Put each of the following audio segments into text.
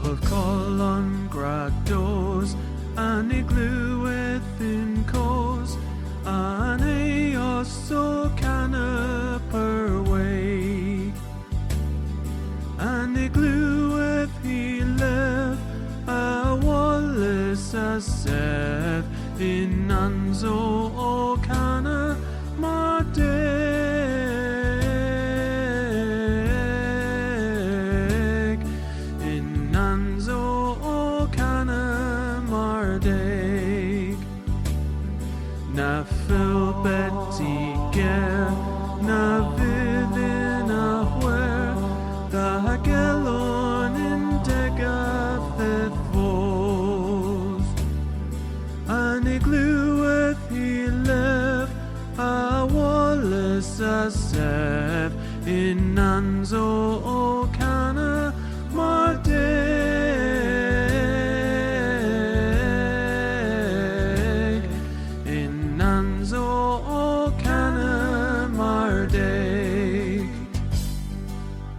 Both colon grados, and iglueth in cause, and Eos so canna per way. And iglueth he live, a Wallace a Seth, in Anzo o canna mardeg, in Anzo o canna mardeg. Na Phil Betty Ger, na Vivian a Hweg, the Hagelon in Degath Vos, and iglueth he live, a Wallace a Seth, in Anzo o canna mardeg, in Anzo o canna mardeg.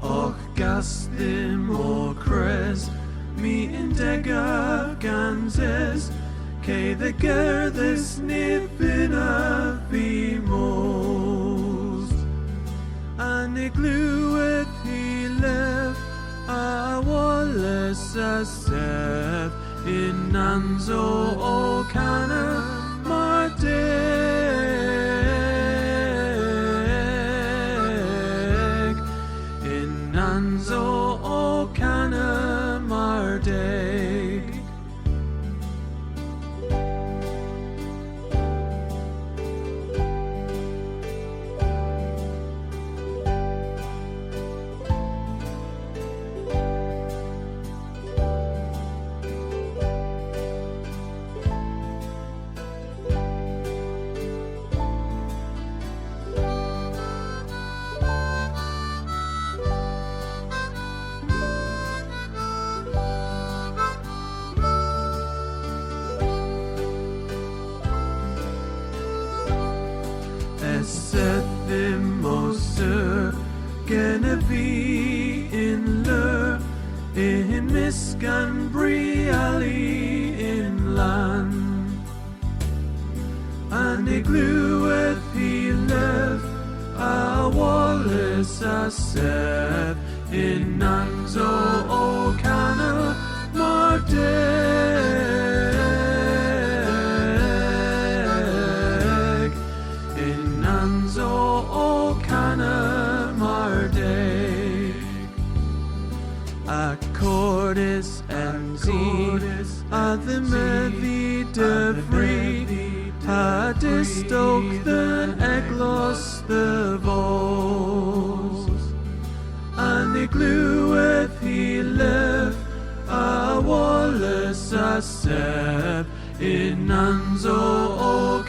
Och gastim o cres, me in dega ganses, ke the gerthis nippin of most, and iglueth he live, a Wallace a Seth, in Anzo o canna mardeg, in Anzo o canna mardeg. Esethimoser, Genevieve in Lur, in Miskan Briali in Land, and iglueth he live, a Wallace a Seth, in Anzo o canna mardeg, in Anzo o canna mardeg. Accordis and Zedis, a the mevi de free, a distok the eglos the vos, and iglueth he live, a Wallace a Seth, in Anzo o